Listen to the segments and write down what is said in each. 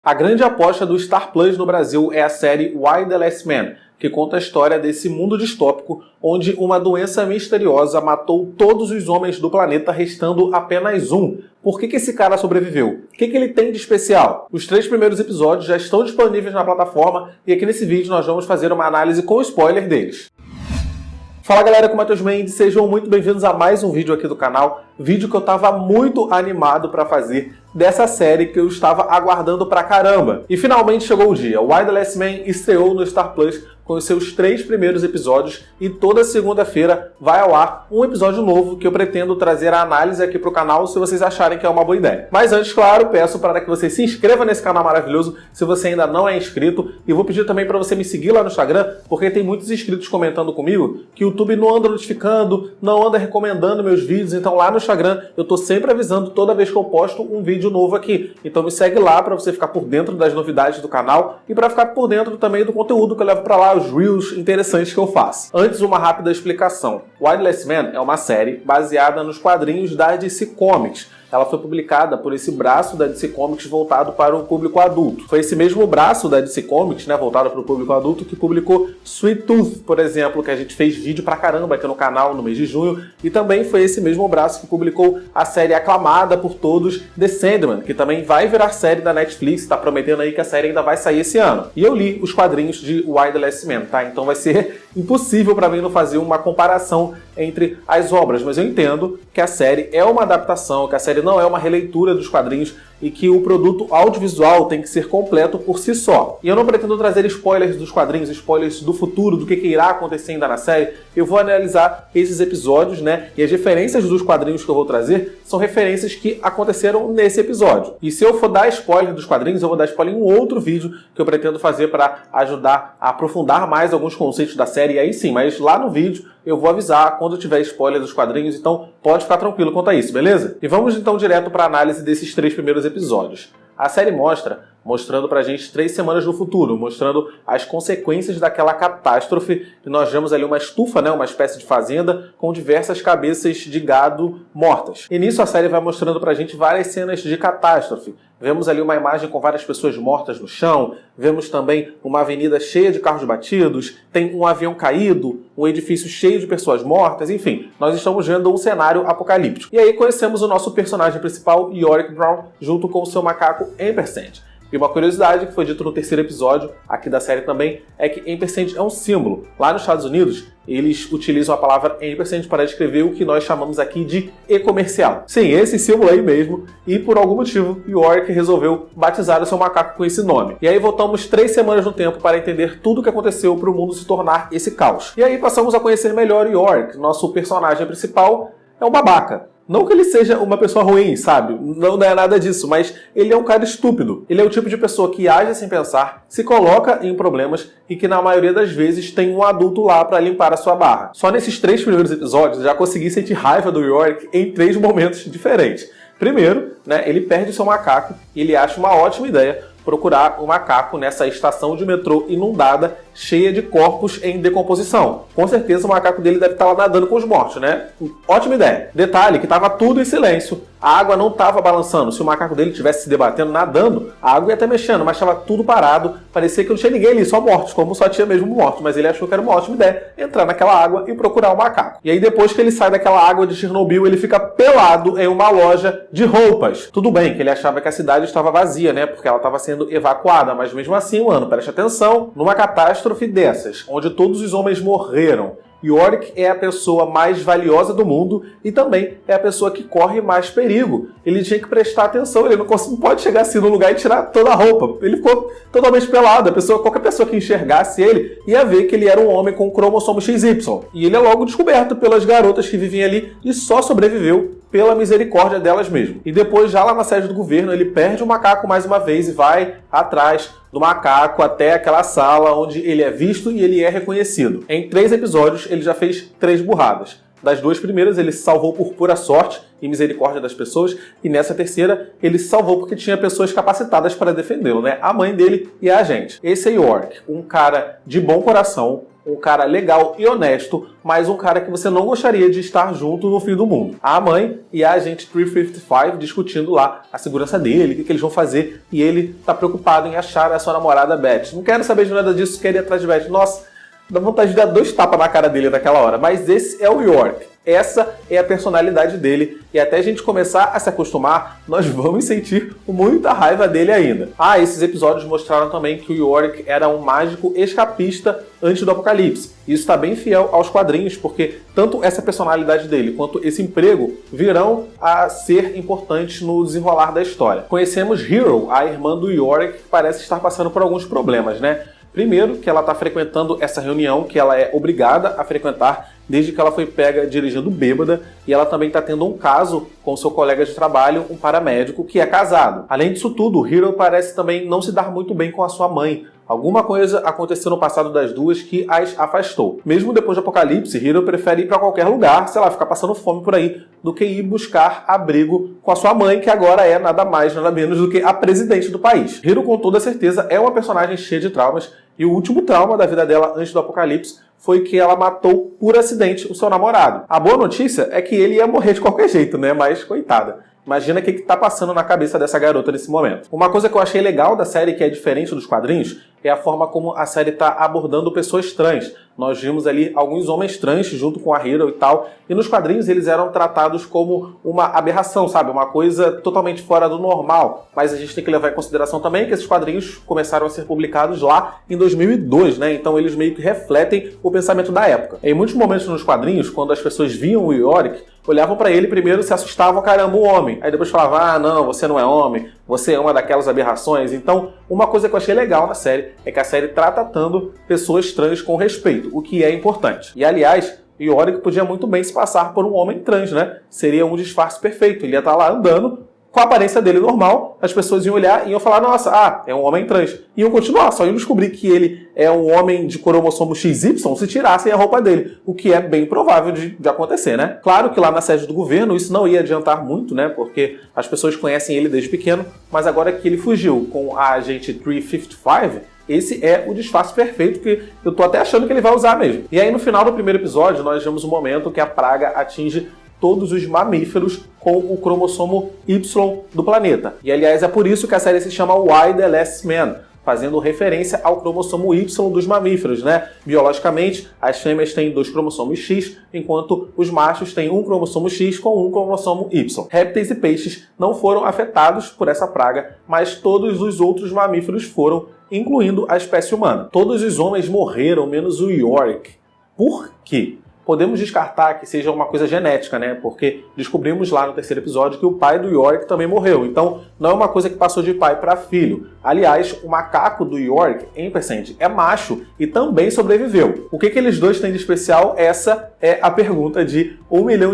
A grande aposta do Star Plus no Brasil é a série Why the Last Man, que conta a história desse mundo distópico onde uma doença misteriosa matou todos os homens do planeta, restando apenas um. Por que esse cara sobreviveu? O que ele tem de especial? Os 3 primeiros episódios já estão disponíveis na plataforma e aqui nesse vídeo nós vamos fazer uma análise com spoiler deles. Fala galera, aqui é o Matheus Mendes, sejam muito bem-vindos a mais um vídeo aqui do canal. Vídeo que eu estava muito animado para fazer dessa série que eu estava aguardando pra caramba. E finalmente chegou o dia. Why the Last Man estreou no Star Plus com os seus 3 primeiros episódios e toda segunda-feira vai ao ar um episódio novo que eu pretendo trazer a análise aqui pro canal se vocês acharem que é uma boa ideia. Mas antes, claro, peço para que você se inscreva nesse canal maravilhoso se você ainda não é inscrito e vou pedir também para você me seguir lá no Instagram, porque tem muitos inscritos comentando comigo que o YouTube não anda notificando, não anda recomendando meus vídeos, então lá no Instagram eu tô sempre avisando toda vez que eu posto um vídeo novo aqui. Então me segue lá para você ficar por dentro das novidades do canal e para ficar por dentro também do conteúdo que eu levo para lá, os reels interessantes que eu faço. Antes, uma rápida explicação. Why the Last Man é uma série baseada nos quadrinhos da DC Comics. Ela foi publicada por esse braço da DC Comics voltado para o público adulto. Foi esse mesmo braço da DC Comics, voltado para o público adulto, que publicou Sweet Tooth, por exemplo, que a gente fez vídeo pra caramba aqui no canal no mês de junho. E também foi esse mesmo braço que publicou a série aclamada por todos, The Sandman, que também vai virar série da Netflix. Tá prometendo aí que a série ainda vai sair esse ano. E eu li os quadrinhos de Why the Last Man, tá? Então vai ser impossível para mim não fazer uma comparação entre as obras, mas eu entendo que a série é uma adaptação, que a série não é uma releitura dos quadrinhos e que o produto audiovisual tem que ser completo por si só. E eu não pretendo trazer spoilers dos quadrinhos, spoilers do futuro, do que irá acontecer ainda na série. Eu vou analisar esses episódios, e as referências dos quadrinhos que eu vou trazer são referências que aconteceram nesse episódio. E se eu for dar spoiler dos quadrinhos, eu vou dar spoiler em um outro vídeo que eu pretendo fazer para ajudar a aprofundar mais alguns conceitos da série, e aí sim, mas lá no vídeo eu vou avisar quando tiver spoiler dos quadrinhos, então pode ficar tranquilo quanto a isso, beleza? E vamos então direto para a análise desses 3 primeiros episódios. A série mostrando pra gente 3 semanas no futuro, mostrando as consequências daquela catástrofe, e nós vemos ali uma estufa, uma espécie de fazenda, com diversas cabeças de gado mortas. E nisso a série vai mostrando pra gente várias cenas de catástrofe. Vemos ali uma imagem com várias pessoas mortas no chão, vemos também uma avenida cheia de carros batidos, tem um avião caído, um edifício cheio de pessoas mortas, enfim, nós estamos vendo um cenário apocalíptico. E aí conhecemos o nosso personagem principal, Yorick Brown, junto com o seu macaco Ampersand. E uma curiosidade que foi dito no 3º episódio aqui da série também é que Ampersand é um símbolo. Lá nos Estados Unidos, eles utilizam a palavra Ampersand para descrever o que nós chamamos aqui de e-comercial. Sim, esse símbolo aí mesmo, e por algum motivo, Yorick resolveu batizar o seu macaco com esse nome. E aí voltamos 3 semanas no tempo para entender tudo o que aconteceu para o mundo se tornar esse caos. E aí passamos a conhecer melhor Yorick. Nosso personagem principal é um babaca. Não que ele seja uma pessoa ruim, sabe? Não é nada disso, mas ele é um cara estúpido. Ele é o tipo de pessoa que age sem pensar, se coloca em problemas e que na maioria das vezes tem um adulto lá pra limpar a sua barra. Só nesses 3 primeiros episódios eu já consegui sentir raiva do Yorick em 3 momentos diferentes. Primeiro, ele perde o seu macaco e ele acha uma ótima ideia procurar o macaco nessa estação de metrô inundada, cheia de corpos em decomposição. Com certeza o macaco dele deve estar lá nadando com os mortos, Ótima ideia. Detalhe que estava tudo em silêncio. A água não estava balançando. Se o macaco dele estivesse se debatendo, nadando, a água ia estar mexendo, mas estava tudo parado. Parecia que não tinha ninguém ali, só mortos, como só tinha mesmo mortos. Mas ele achou que era uma ótima ideia entrar naquela água e procurar o macaco. E aí depois que ele sai daquela água de Chernobyl, ele fica pelado em uma loja de roupas. Tudo bem que ele achava que a cidade estava vazia, porque ela estava sendo evacuada, mas mesmo assim, preste atenção, numa catástrofe dessas, onde todos os homens morreram, Yorick é a pessoa mais valiosa do mundo e também é a pessoa que corre mais perigo. Ele tinha que prestar atenção, ele não pode chegar assim no lugar e tirar toda a roupa. Ele ficou totalmente pelado. Qualquer pessoa que enxergasse ele ia ver que ele era um homem com o cromossomo XY. E ele é logo descoberto pelas garotas que viviam ali e só sobreviveu pela misericórdia delas mesmo. E depois, já lá na sede do governo, ele perde o macaco mais uma vez e vai atrás do macaco até aquela sala onde ele é visto e ele é reconhecido. Em 3 episódios, ele já fez 3 burradas. Das 2 primeiras, ele se salvou por pura sorte e misericórdia das pessoas, e nessa terceira, ele se salvou porque tinha pessoas capacitadas para defendê-lo, A mãe dele e a gente. Esse é Yorick, um cara de bom coração, um cara legal e honesto, mas um cara que você não gostaria de estar junto no fim do mundo. A mãe e a agente 355 discutindo lá a segurança dele, o que eles vão fazer, e ele tá preocupado em achar a sua namorada Beth. Não quero saber de nada disso, quer ir atrás de Beth. Nossa, dá vontade de dar 2 tapas na cara dele naquela hora, mas esse é o York. Essa é a personalidade dele, e até a gente começar a se acostumar, nós vamos sentir muita raiva dele ainda. Esses episódios mostraram também que o York era um mágico escapista antes do apocalipse. Isso está bem fiel aos quadrinhos, porque tanto essa personalidade dele quanto esse emprego virão a ser importantes no desenrolar da história. Conhecemos Hero, a irmã do York, que parece estar passando por alguns problemas, né? Primeiro, que ela está frequentando essa reunião que ela é obrigada a frequentar desde que ela foi pega dirigindo bêbada, e ela também está tendo um caso com seu colega de trabalho, um paramédico, que é casado. Além disso tudo, Hero parece também não se dar muito bem com a sua mãe. Alguma coisa aconteceu no passado das duas que as afastou. Mesmo depois do apocalipse, Hero prefere ir para qualquer lugar, sei lá, ficar passando fome por aí, do que ir buscar abrigo com a sua mãe, que agora é nada mais, nada menos do que a presidente do país. Hero, com toda certeza, é uma personagem cheia de traumas, e o último trauma da vida dela antes do apocalipse foi que ela matou por acidente o seu namorado. A boa notícia é que ele ia morrer de qualquer jeito, né? Mas, coitada. Imagina o que está passando na cabeça dessa garota nesse momento. Uma coisa que eu achei legal da série, que é diferente dos quadrinhos, é a forma como a série está abordando pessoas trans. Nós vimos ali alguns homens trans junto com a Hero e tal, e nos quadrinhos eles eram tratados como uma aberração, sabe? Uma coisa totalmente fora do normal. Mas a gente tem que levar em consideração também que esses quadrinhos começaram a ser publicados lá em 2002, né? Então eles meio que refletem o pensamento da época. Em muitos momentos nos quadrinhos, quando as pessoas viam o Yorick, olhavam pra ele primeiro, se assustavam, caramba, um homem. Aí depois falavam, não, você não é homem, você é uma daquelas aberrações. Então, uma coisa que eu achei legal na série é que a série está tratando pessoas trans com respeito, o que é importante. E, aliás, Yorick podia muito bem se passar por um homem trans, né? Seria um disfarce perfeito. Ele ia estar lá andando com a aparência dele normal, as pessoas iam olhar e iam falar, nossa, é um homem trans. E iam continuar, só iam descobrir que ele é um homem de cromossomo XY se tirassem a roupa dele, o que é bem provável de acontecer, né? Claro que lá na sede do governo isso não ia adiantar muito, né? Porque as pessoas conhecem ele desde pequeno, mas agora que ele fugiu com a agente 355, esse é o disfarce perfeito que eu tô até achando que ele vai usar mesmo. E aí no final do primeiro episódio nós vemos o momento que a praga atinge todos os mamíferos com o cromossomo Y do planeta. E, aliás, é por isso que a série se chama Why the Last Man, fazendo referência ao cromossomo Y dos mamíferos, né? Biologicamente, as fêmeas têm 2 cromossomos X, enquanto os machos têm um cromossomo X com um cromossomo Y. Répteis e peixes não foram afetados por essa praga, mas todos os outros mamíferos foram, incluindo a espécie humana. Todos os homens morreram, menos o Yorick. Por quê? Podemos descartar que seja uma coisa genética, né? Porque descobrimos lá no terceiro episódio que o pai do Yorick também morreu. Então, não é uma coisa que passou de pai para filho. Aliás, o macaco do Yorick, Ampersand, é macho e também sobreviveu. O que eles dois têm de especial? Essa é a pergunta de $1 milhão.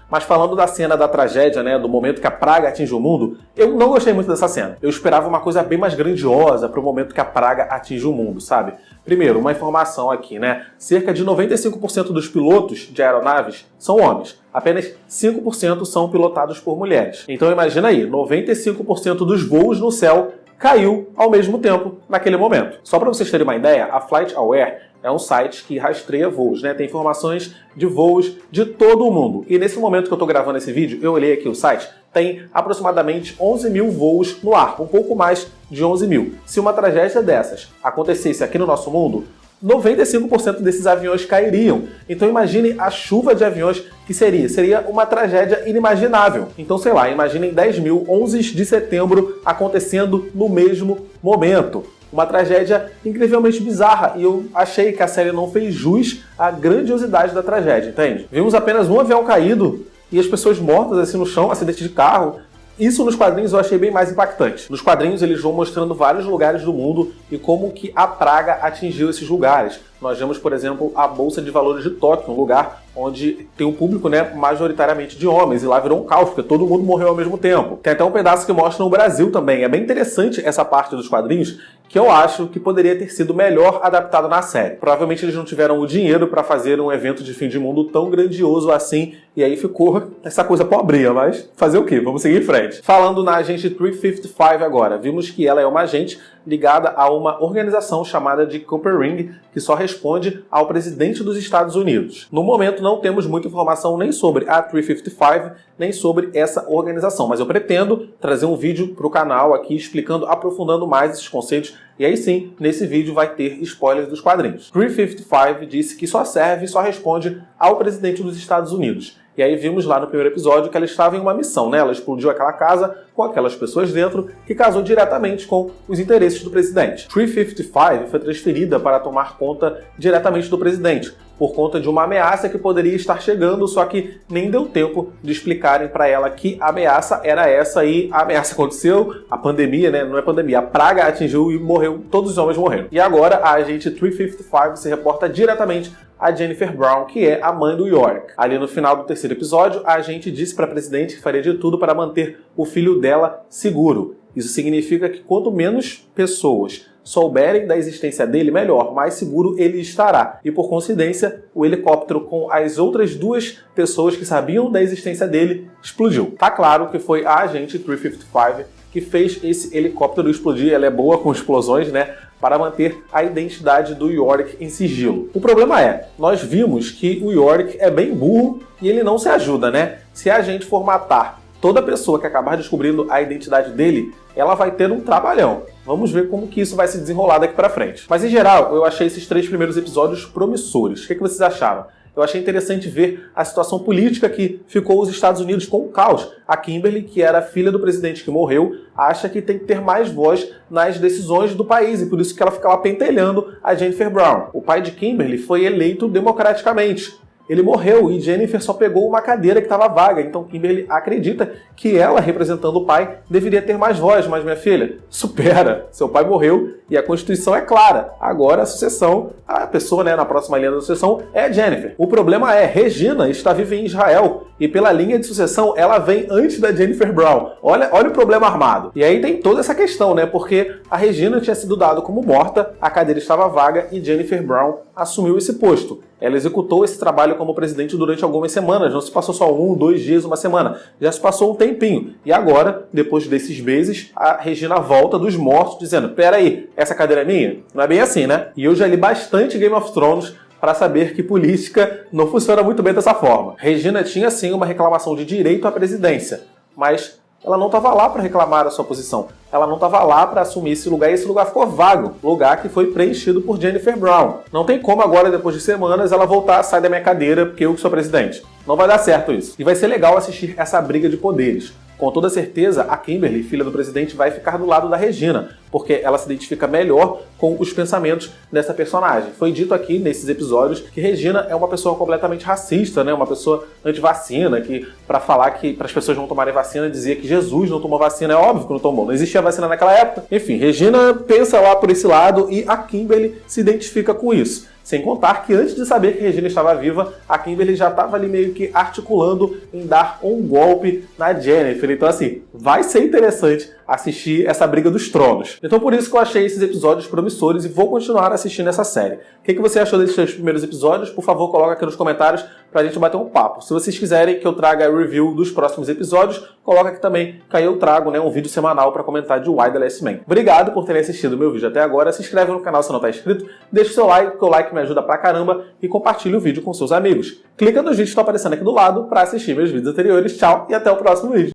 Mas falando da cena da tragédia, né? Do momento que a praga atinge o mundo, eu não gostei muito dessa cena. Eu esperava uma coisa bem mais grandiosa para o momento que a praga atinge o mundo, sabe? Primeiro, uma informação aqui, né? Cerca de 95% dos pilotos de aeronaves são homens. Apenas 5% são pilotados por mulheres. Então imagina aí, 95% dos voos no céu caiu ao mesmo tempo naquele momento. Só para vocês terem uma ideia, a FlightAware é um site que rastreia voos, né? Tem informações de voos de todo o mundo. E nesse momento que eu estou gravando esse vídeo, eu olhei aqui o site, tem aproximadamente 11 mil voos no ar, um pouco mais de 11 mil. Se uma tragédia dessas acontecesse aqui no nosso mundo, 95% desses aviões cairiam. Então imagine a chuva de aviões que seria. Seria uma tragédia inimaginável. Então, sei lá, imaginem 10 mil 11 de setembro acontecendo no mesmo momento. Uma tragédia incrivelmente bizarra, e eu achei que a série não fez jus à grandiosidade da tragédia, entende? Vimos apenas um avião caído e as pessoas mortas assim no chão, acidente de carro. Isso nos quadrinhos eu achei bem mais impactante. Nos quadrinhos eles vão mostrando vários lugares do mundo e como que a praga atingiu esses lugares. Nós vemos, por exemplo, a Bolsa de Valores de Tóquio, um lugar onde tem um público, né, majoritariamente de homens, e lá virou um caos, porque todo mundo morreu ao mesmo tempo. Tem até um pedaço que mostra no Brasil também. É bem interessante essa parte dos quadrinhos, que eu acho que poderia ter sido melhor adaptado na série. Provavelmente eles não tiveram o dinheiro para fazer um evento de fim de mundo tão grandioso assim, e aí ficou essa coisa pobrinha, mas fazer o quê? Vamos seguir em frente. Falando na agente 355 agora, vimos que ela é uma agente ligada a uma organização chamada de Copper Ring, que só responde ao presidente dos Estados Unidos. No momento não temos muita informação nem sobre a 355, nem sobre essa organização, mas eu pretendo trazer um vídeo para o canal aqui explicando, aprofundando mais esses conceitos, e aí sim, nesse vídeo vai ter spoilers dos quadrinhos. 355 disse que só serve e só responde ao presidente dos Estados Unidos. E aí vimos lá no primeiro episódio que ela estava em uma missão, né? Ela explodiu aquela casa com aquelas pessoas dentro, que casou diretamente com os interesses do presidente. 355 foi transferida para tomar conta diretamente do presidente, por conta de uma ameaça que poderia estar chegando, só que nem deu tempo de explicarem para ela que a ameaça era essa, e a ameaça aconteceu, a pandemia, né? Não é pandemia, a praga atingiu e morreu, todos os homens morreram. E agora a agente 355 se reporta diretamente a Jennifer Brown, que é a mãe do Yorick. Ali no final do terceiro episódio, a agente disse para a presidente que faria de tudo para manter o filho dela seguro. Isso significa que quanto menos pessoas souberem da existência dele, melhor, mais seguro ele estará. E por coincidência, o helicóptero com as outras duas pessoas que sabiam da existência dele explodiu. Tá claro que foi a agente 355 que fez esse helicóptero explodir. Ela é boa com explosões, né? Para manter a identidade do Yorick em sigilo. O problema é, nós vimos que o Yorick é bem burro e ele não se ajuda, né? Se a gente for matar toda pessoa que acabar descobrindo a identidade dele, ela vai ter um trabalhão. Vamos ver como que isso vai se desenrolar daqui pra frente. Mas em geral, eu achei esses 3 primeiros episódios promissores. O que vocês acharam? Eu achei interessante ver a situação política que ficou os Estados Unidos com o caos. A Kimberly, que era filha do presidente que morreu, acha que tem que ter mais voz nas decisões do país, e por isso que ela fica lá pentelhando a Jennifer Brown. O pai de Kimberly foi eleito democraticamente. Ele morreu e Jennifer só pegou uma cadeira que estava vaga, então Kimberly acredita que ela, representando o pai, deveria ter mais voz. Mas, minha filha, supera. Seu pai morreu e a Constituição é clara. Agora a sucessão, a pessoa, né, na próxima linha da sucessão é Jennifer. O problema é, Regina está viva em Israel e pela linha de sucessão ela vem antes da Jennifer Brown. Olha o problema armado. E aí tem toda essa questão, né, porque a Regina tinha sido dada como morta, a cadeira estava vaga e Jennifer Brown assumiu esse posto. Ela executou esse trabalho como presidente durante algumas semanas, não se passou só 1, 2 dias, uma semana, já se passou um tempinho. E agora, depois desses meses, a Regina volta dos mortos dizendo, peraí, essa cadeira é minha? Não é bem assim, né? E eu já li bastante Game of Thrones para saber que política não funciona muito bem dessa forma. Regina tinha sim uma reclamação de direito à presidência, mas ela não estava lá para reclamar a sua posição. Ela não estava lá para assumir esse lugar e esse lugar ficou vago. Lugar que foi preenchido por Jennifer Brown. Não tem como agora, depois de semanas, ela voltar a sair da minha cadeira porque eu que sou presidente. Não vai dar certo isso. E vai ser legal assistir essa briga de poderes. Com toda certeza, a Kimberly, filha do presidente, vai ficar do lado da Regina, porque ela se identifica melhor com os pensamentos dessa personagem. Foi dito aqui, nesses episódios, que Regina é uma pessoa completamente racista, né? Uma pessoa anti-vacina, que para falar que para as pessoas não tomarem vacina, dizia que Jesus não tomou vacina. É óbvio que não tomou, não existia vacina naquela época. Enfim, Regina pensa lá por esse lado e a Kimberly se identifica com isso. Sem contar que antes de saber que Regina estava viva, a Kimberly já estava ali meio que articulando em dar um golpe na Jennifer. Então assim, vai ser interessante assistir essa briga dos tronos. Então por isso que eu achei esses episódios promissores e vou continuar assistindo essa série. O que você achou desses 3 primeiros episódios? Por favor, coloca aqui nos comentários pra gente bater um papo. Se vocês quiserem que eu traga review dos próximos episódios, coloca aqui também, que aí eu trago, né, um vídeo semanal para comentar de Why the Last Man. Obrigado por terem assistido o meu vídeo até agora. Se inscreve no canal se não está inscrito, deixa o seu like, porque o like me ajuda pra caramba, e compartilhe o vídeo com seus amigos. Clica nos vídeos que estão aparecendo aqui do lado para assistir meus vídeos anteriores. Tchau e até o próximo vídeo.